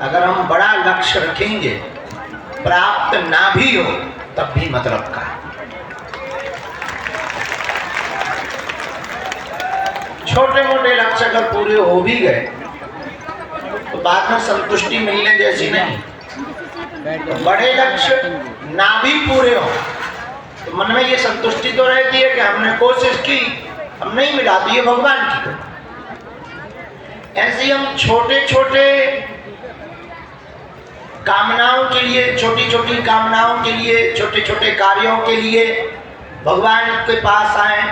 अगर हम बड़ा लक्ष्य रखेंगे, प्राप्त ना भी हो तब भी मतलब का। छोटे मोटे लक्ष्य अगर पूरे हो भी गए तो बाद में संतुष्टि मिलने जैसी नहीं। तो बड़े लक्ष्य ना भी पूरे हो तो मन में ये संतुष्टि तो रहती है कि हमने कोशिश की, हम नहीं मिला तो ये भगवान की। ऐसे ही हम छोटे छोटे कामनाओं के लिए, छोटी छोटी कामनाओं के लिए, छोटे छोटे कार्यों के लिए भगवान के पास आए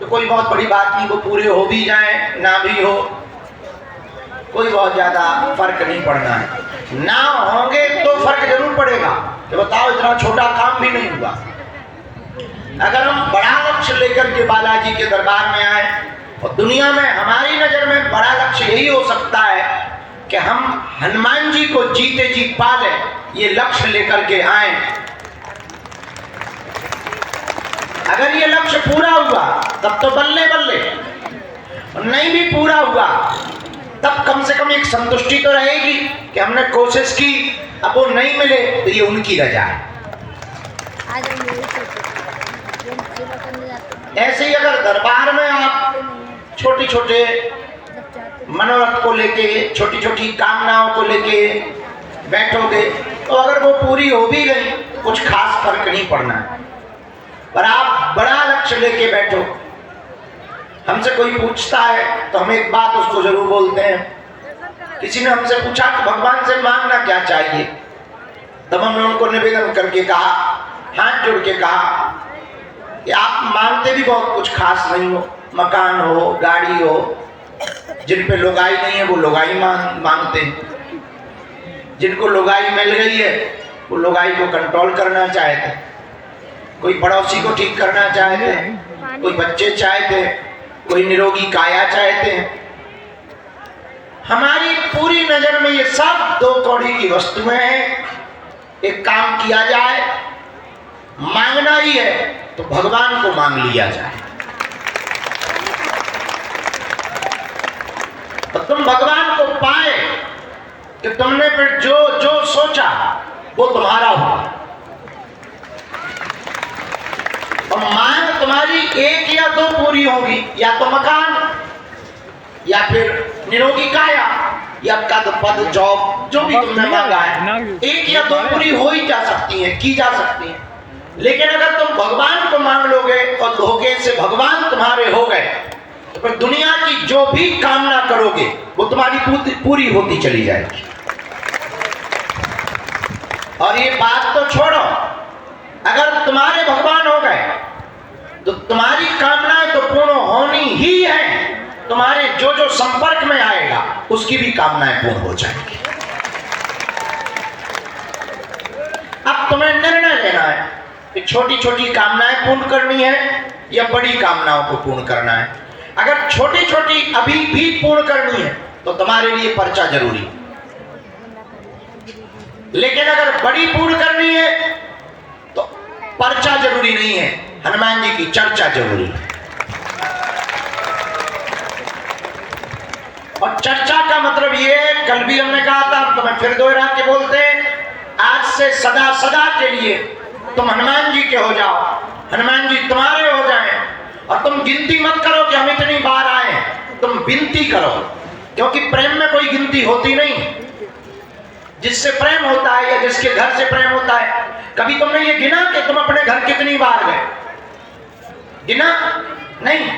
तो कोई बहुत बड़ी बात नहीं, वो पूरे हो भी जाए ना भी हो, कोई बहुत ज्यादा फर्क नहीं पड़ना है। ना होंगे तो फर्क जरूर पड़ेगा कि बताओ इतना छोटा काम भी नहीं हुआ। अगर हम बड़ा लक्ष्य लेकर के बालाजी के दरबार में आए, और दुनिया में हमारी नजर में बड़ा लक्ष्य यही हो सकता है कि हम हनुमान जी को जीते जी पा लें, ये लक्ष्य लेकर के आए। अगर ये लक्ष्य पूरा हुआ तब तो बल्ले बल्ले, और नहीं भी पूरा हुआ तब कम से कम एक संतुष्टि तो रहेगी कि हमने कोशिश की, अब वो नहीं मिले तो ये उनकी रजा है। ऐसे ही अगर दरबार में आप छोटे छोटे मनोरथ को लेके, छोटी छोटी कामनाओं को लेके बैठोगे तो अगर वो पूरी हो भी गई कुछ खास फर्क नहीं पड़ना है। पर आप बड़ा लक्ष्य लेके बैठो, हमसे कोई पूछता है तो हम एक बात उसको जरूर बोलते हैं। किसी ने हमसे पूछा कि भगवान से मांगना क्या चाहिए, तब हमने उनको निवेदन करके कहा, हाथ जोड़ के कहा कि आप मांगते भी बहुत कुछ खास नहीं हो, मकान हो, गाड़ी हो, जिन पे लुगाई नहीं है वो लुगाई मांगते हैं, जिनको लुगाई मिल गई है वो लुगाई को कंट्रोल करना चाहते, कोई पड़ोसी को ठीक करना चाहते, कोई बच्चे चाहते, कोई निरोगी काया चाहते हैं। हमारी पूरी नजर में ये सब दो कौड़ी की वस्तुएं हैं। एक काम किया जाए, मांगना ही है तो भगवान को मांग लिया जाए, तो तुम भगवान को पाए कि तुमने फिर जो जो सोचा वो तुम्हारा हुआ। और मांग तुम्हारी एक या दो पूरी होगी, या तो मकान, या फिर निरोगी काया, या पद, जॉब, जो भी तुमने मांगा है, एक या दो पूरी हो ही जा सकती है, की जा सकती है। लेकिन अगर तुम भगवान को मांग लोगे और धोखे से भगवान तुम्हारे हो गए तो फिर दुनिया की जो भी कामना करोगे वो तुम्हारी पूरी होती चली जाएगी। और ये बात तो छोड़ो, अगर तुम्हारे भगवान हो गए तो तुम्हारी कामनाएं तो पूर्ण होनी ही है, तुम्हारे जो जो संपर्क में आएगा उसकी भी कामनाएं पूर्ण हो जाएंगी। अब तुम्हें निर्णय लेना है कि छोटी छोटी कामनाएं पूर्ण करनी है या बड़ी कामनाओं को पूर्ण करना है। अगर छोटी छोटी अभी भी पूर्ण करनी है तो तुम्हारे लिए पर्चा जरूरी, लेकिन अगर बड़ी पूर्ण करनी है तो पर्चा जरूरी नहीं है, हनुमान जी की चर्चा जरूरी है। और चर्चा का मतलब ये, कल भी हमने कहा था तो मैं फिर दोहरा के बोलते हैं, आज से सदा सदा के लिए तुम हनुमान जी के हो जाओ, हनुमान जी तुम्हारे हो जाएं। और तुम गिनती मत करो कि हम इतनी बार आए, तुम विनती करो, क्योंकि प्रेम में कोई गिनती होती नहीं। जिससे प्रेम होता है या जिसके घर से प्रेम होता है, कभी तुमने ये गिना कि तुम अपने घर कितनी बार गए? गिना नहीं,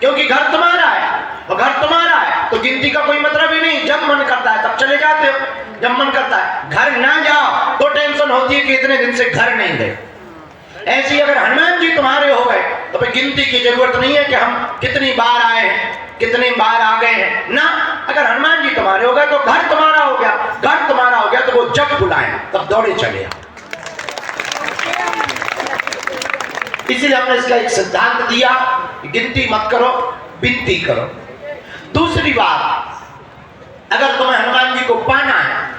क्योंकि घर तुम्हारा है, और घर तुम्हारा है तो गिनती का कोई मतलब ही नहीं। जब मन करता है तब चले जाते हो, जब मन करता है घर ना जाओ तो टेंशन होती है कि इतने दिन से घर नहीं गए। ऐसे ही अगर हनुमान जी तुम्हारे हो गए तो फिर गिनती की जरूरत नहीं है कि हम कितनी बार आए हैं, कितनी बार आ गए हैं ना। अगर हनुमान जी तुम्हारे हो गए तो घर तुम्हारा हो गया, घर तुम्हारा हो गया तो वो जब बुलाए तब दौड़े चले। इसीलिए हमने इसका एक सिद्धांत दिया, गिनती मत करो, विनती करो। दूसरी बात, अगर तुम्हें हनुमान जी को पाना है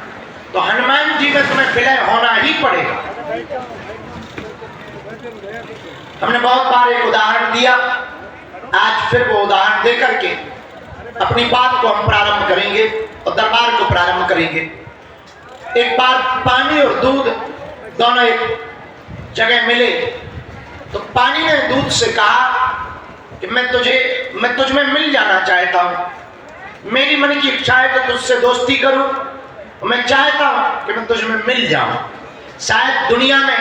तो हनुमान जी में तुम्हें विलय होना ही पड़ेगा। हमने बहुत बार एक उदाहरण दिया, आज फिर वो उदाहरण देकर के अपनी बात को हम प्रारंभ करेंगे और दरबार को प्रारंभ करेंगे। एक बार पानी और दूध दोनों एक जगह मिले तो पानी ने दूध से कहा कि मैं तुझ में मिल जाना चाहता हूं, मेरी मन की इच्छा है कि तुझसे दोस्ती करूं, मैं चाहता हूं कि मैं तुझ में मिल जाऊं। शायद दुनिया में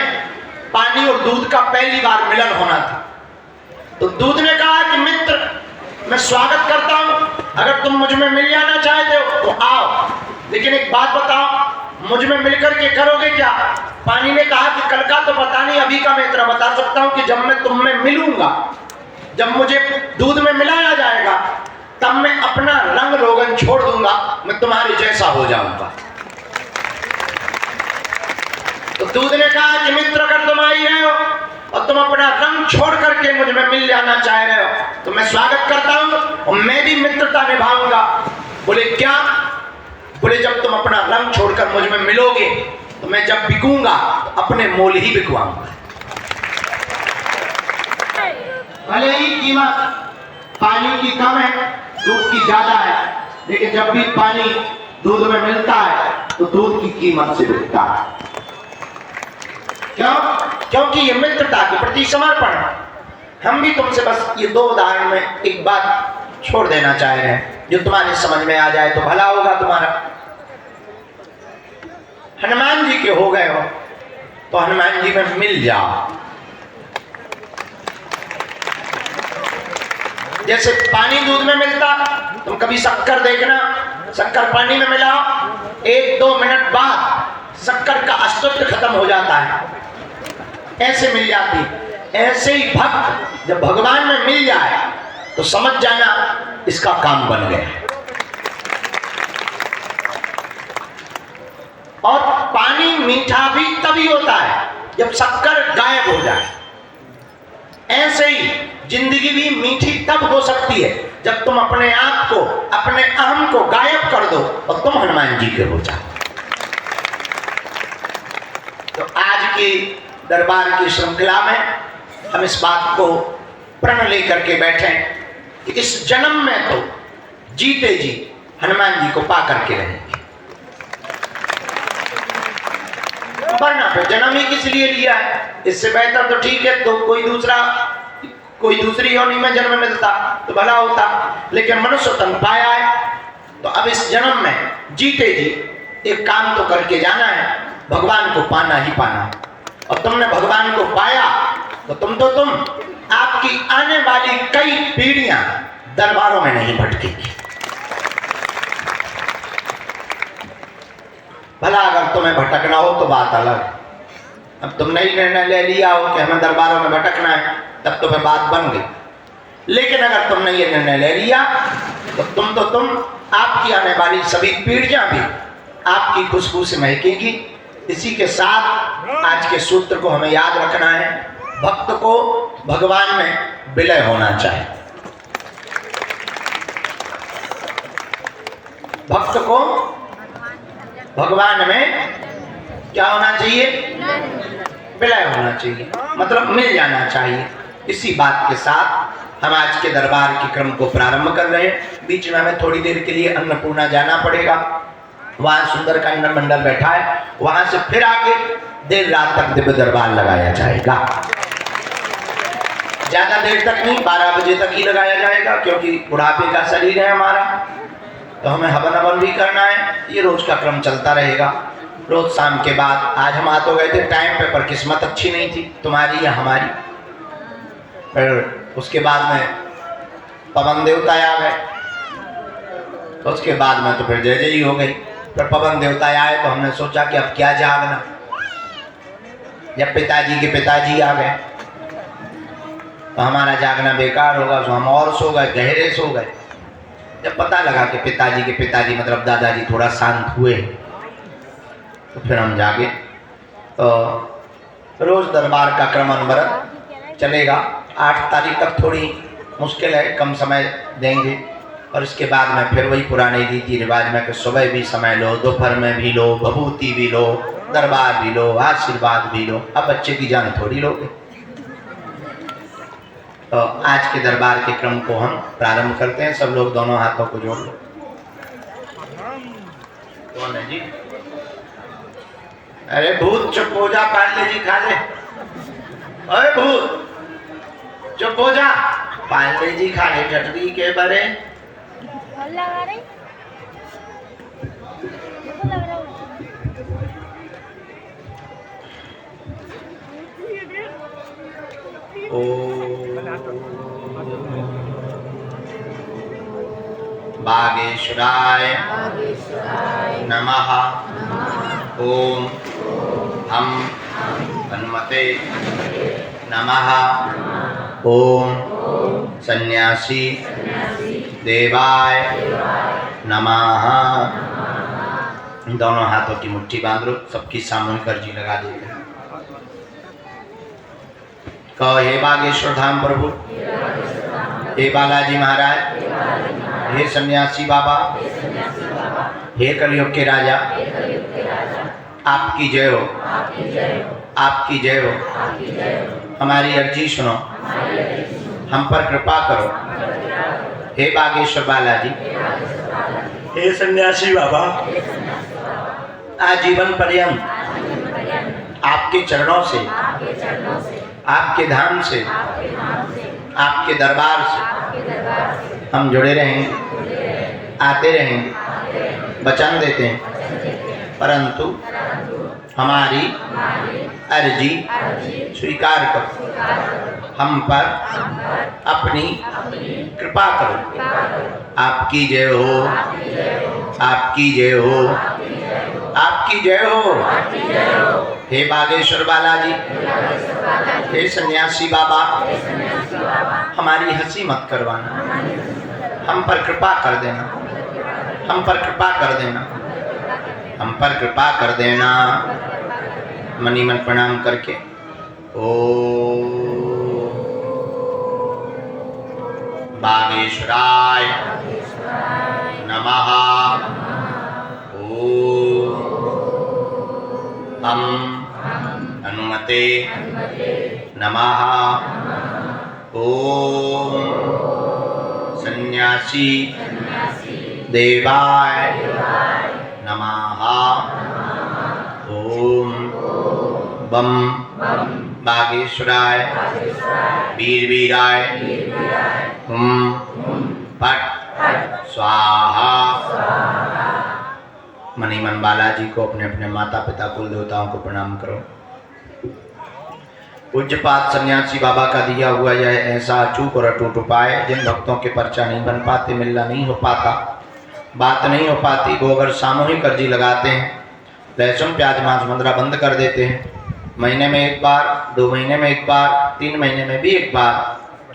पानी और दूध का पहली बार मिलन होना था। तो दूध ने कहा कि मित्र, मैं स्वागत करता हूं, अगर तुम मुझ में मिल जाना चाहते हो तो आओ, लेकिन एक बात बताओ, मुझ में मिलकर के करोगे क्या? पानी ने कहा कि कल का तो पता नहीं, अभी का मैं इतना बता सकता हूं कि जब मैं तुम में मिलूंगा, जब मुझे दूध में मिलाया जाएगा, तब मैं अपना रंग रोगन छोड़ दूंगा, मैं तुम्हारे जैसा हो जाऊंगा। तो दूध ने कहा कि मित्र, अगर तुम आई रहे हो और तुम अपना रंग छोड़ करके मुझ में मिल जाना चाह रहे हो तो मैं स्वागत करता हूं और मैं भी मित्रता निभाऊंगा। बोले क्या? बोले जब तुम अपना रंग छोड़कर मुझ में मिलोगे तो मैं जब बिकूंगा तो अपने मोल ही बिकवाऊंगा। भले ही कीमत पानी की कम है, दूध की ज्यादा है, लेकिन जब भी पानी दूध में मिलता है तो दूध की कीमत से बिकता है। क्यों? क्योंकि ये मित्रता के प्रति समर्पण। हम भी तुमसे बस ये दो उदाहरण में एक बात छोड़ देना चाह रहे हैं, जो तुम्हारे समझ में आ जाए तो भला होगा तुम्हारा। हनुमान जी के हो गए हो तो हनुमान जी में मिल जाओ। जैसे पानी दूध में मिलता, तुम कभी शक्कर देखना, शक्कर पानी में मिलाओ, 1-2 मिनट बाद शक्कर का अस्तित्व खत्म हो जाता है, ऐसे मिल जाती। ऐसे ही भक्त जब भगवान में मिल जाए तो समझ जाना इसका काम बन गया। और पानी मीठा भी तभी होता है जब शक्कर गायब हो जाए। ऐसे ही जिंदगी भी मीठी तब हो सकती है जब तुम अपने आप को, अपने अहम को गायब कर दो और तुम हनुमान जी के हो जाओ। तो आज की दरबार की श्रृंखला में हम इस बात को प्रण लेकर के बैठे कि इस जन्म में तो जीते जी हनुमान जी को पा करके रहेंगे, वरना फिर जन्म ही किस लिए लिया है? इससे बेहतर तो ठीक है तो कोई दूसरी योनि में जन्म मिलता तो भला होता, लेकिन मनुष्य तन पाया है तो अब इस जन्म में जीते जी एक काम तो करके जाना है, भगवान को पाना ही पाना है। और तुमने भगवान को पाया तो तुम आपकी आने वाली कई पीढ़ियां दरबारों में नहीं भटकेगी। भला अगर तुम्हें भटकना हो तो बात अलग। अब तुमने ही निर्णय ले लिया हो कि हमें दरबारों में भटकना है, तब तो फिर बात बन गई। लेकिन अगर तुमने ये निर्णय ले लिया तो तुम आपकी आने वाली सभी पीढ़ियां भी आपकी खुशबू से महकेगी। इसी के साथ आज के सूत्र को हमें याद रखना है, भक्त को भगवान में विलय होना चाहिए। भक्त को भगवान में क्या होना चाहिए? विलय होना चाहिए, मतलब मिल जाना चाहिए। इसी बात के साथ हम आज के दरबार के क्रम को प्रारंभ कर रहे हैं। बीच में हमें थोड़ी देर के लिए अन्नपूर्णा जाना पड़ेगा, वहां सुंदरकांड मंडल बैठा है, वहां से फिर आके देर रात तक दिव्य दरबार लगाया जाएगा। ज्यादा देर तक नहीं, 12 बजे तक ही लगाया जाएगा, क्योंकि बुढ़ापे का शरीर है हमारा, तो हमें हवन अवन भी करना है। ये रोज का क्रम चलता रहेगा। रोज शाम के बाद आज हम आ तो गए थे टाइम पे, पर किस्मत अच्छी नहीं थी तुम्हारी या हमारी। फिर उसके बाद में पवन देवता आ गए, तो उसके बाद में तो फिर जय जय ही हो गई। फिर पवन देवता आए तो हमने सोचा कि अब क्या जागना। जब पिताजी के पिताजी आ गए तो हमारा जागना बेकार होगा, तो हम और सो गए, गहरे सो गए। जब पता लगा कि पिताजी के पिताजी मतलब दादाजी थोड़ा शांत हुए तो फिर हम जागे। तो रोज दरबार का क्रम अनवरत चलेगा। 8 तारीख तक थोड़ी मुश्किल है, कम समय देंगे, और इसके बाद में फिर वही पुराने रीति रिवाज में कि सुबह भी समय लो, दोपहर में भी लो, भभूति भी लो, दरबार भी लो, आशीर्वाद भी लो। अब बच्चे की जान थोड़ी लोगे। तो आज के दरबार के क्रम को हम प्रारंभ करते हैं। सब लोग दोनों हाथों को जोड़ लो। कौन है जी? अरे भूत चुप हो जा, पार्ले जी खा ले। अरे भूत चुप हो जा, पार्ले जी खा ले चटनी के बरे। लगा रही लग रहा ओ बागेश्वराय नमः। ओम हम हनुमते नमः। ओम सन्यासी देवाय नमः। दोनों हाथों की मुट्ठी बांध लो, सबकी सामूहिक अर्जी लगा देते हैं। कहो, हे बागेश्वर धाम प्रभु, हे बालाजी महाराज, हे सन्यासी बाबा, हे कलयुग के राजा, आपकी जय हो, आपकी जय हो। हमारी अर्जी सुनो, हम पर कृपा करो। हे बागेश्वर बालाजी, हे सन्यासी बाबा, आजीवन पर्यंत आपके चरणों से, आपके धाम से, आपके दरबार से हम जुड़े रहेंगे, आते रहेंगे, वचन देते हैं। परंतु हमारी अर्जी स्वीकार करो, हम पर अपनी कृपा करो। आपकी जय हो, आपकी जय हो, आपकी जय हो। हे बागेश्वर बालाजी, हे सन्यासी बाबा, हमारी हंसी मत करवाना, हम पर कृपा कर देना, हम पर कृपा कर देना, हम पर कृपा कर देना। मनी मन प्रणाम करके ओ बागेश्वराय नमः। ओम हम हनुमते नमः। ओम सन्यासी देवाय नमः। ओम बम बागेश्वराय वीर वीराय हुम पट स्वाहा। मणिमन बालाजी को, अपने अपने माता पिता कुल देवताओं को प्रणाम करो। पूज्यपाद सन्यासी बाबा का दिया हुआ यह ऐसा अचूक और अटूट उपाय, जिन भक्तों के पर्चा नहीं बन पाते, मिलना नहीं हो पाता, बात नहीं हो पाती, वो अगर सामूहिक अर्जी लगाते हैं, लहसुन प्याज मांस मदिरा बंद कर देते हैं, महीने में एक बार, 2 महीने में एक बार, 3 महीने में भी एक बार,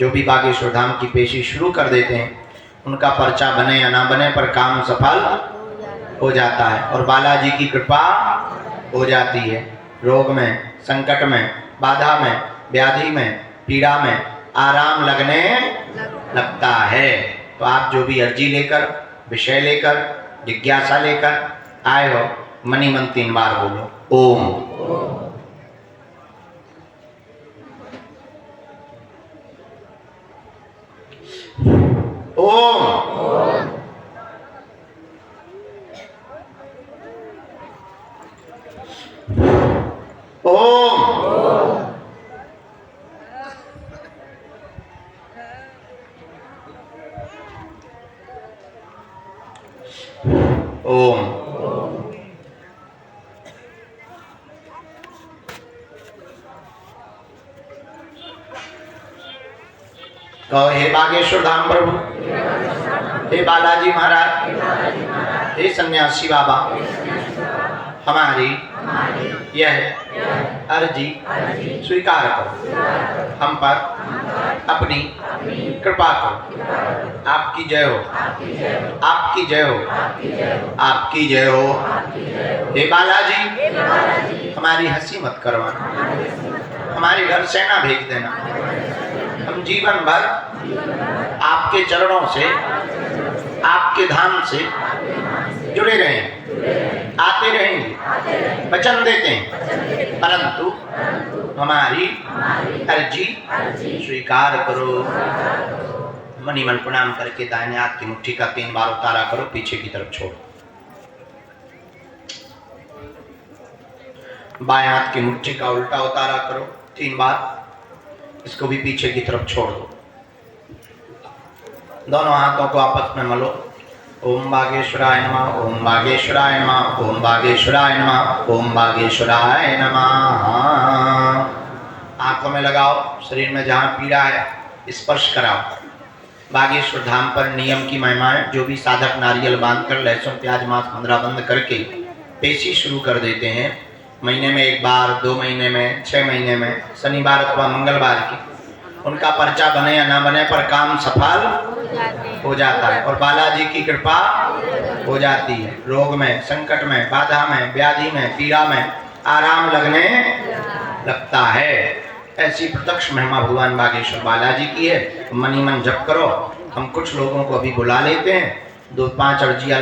जो भी बागेश्वर धाम की पेशी शुरू कर देते हैं, उनका पर्चा बने या ना बने पर काम सफल हो जाता है और बालाजी की कृपा हो जाती है। रोग में, संकट में, बाधा में, व्याधि में, पीड़ा में आराम लगने लगता है। तो आप जो भी अर्जी लेकर, विषय लेकर, जिज्ञासा लेकर आए हो, मनी मन 3 बार बोलो ओम। ओम ओम ओम। कहो, हे बागेश्वर धाम प्रभु, हे बालाजी महाराज, हे सन्यासी बाबा, हमारी यह अर्जी स्वीकार करो, हम पर अपनी कृपा करो। आपकी जय हो, आपकी जय हो, आपकी जय हो। हे बालाजी, हमारी हंसी मत करवाना, हमारे घर सेना भेज देना, हम जीवन भर आपके चरणों से, आपके धाम से जुड़े रहें, आते रहेंगे, वचन देते हैं, परंतु हमारी अर्जी स्वीकार करो। मनी मन प्रणाम करके दाहिने हाथ की मुट्ठी का 3 बार उतारा करो, पीछे की तरफ छोड़ो। बाएं हाथ की मुट्ठी का उल्टा उतारा करो 3 बार। इसको भी पीछे की तरफ छोड़ दो। दोनों हाथों को आपस में मलो। ओम बागेश्वराय नमः, ओम बागेश्वराय नमः, ओम बागेश्वराय नमः, ओम बागेश्वराय नमः। आंखों में लगाओ, शरीर में जहाँ पीड़ा है स्पर्श कराओ। बागेश्वर धाम पर नियम की महिमाएं, जो भी साधक नारियल बांधकर लहसुन प्याज मांस मंदरा बंद करके पेशी शुरू कर देते हैं, महीने में 1 बार, 2 महीने में, 6 महीने में, शनिवार अथवा मंगलवार की, उनका पर्चा बने या ना बने पर काम सफल हो जाता है और बालाजी की कृपा हो जाती है। रोग में, संकट में, बाधा में, व्याधि में, पीड़ा में आराम लगने लगता है। ऐसी प्रत्यक्ष महिमा भगवान बागेश्वर बालाजी की है। मन ही मन जप करो। हम कुछ लोगों को अभी बुला लेते हैं, 2-5 अर्जियां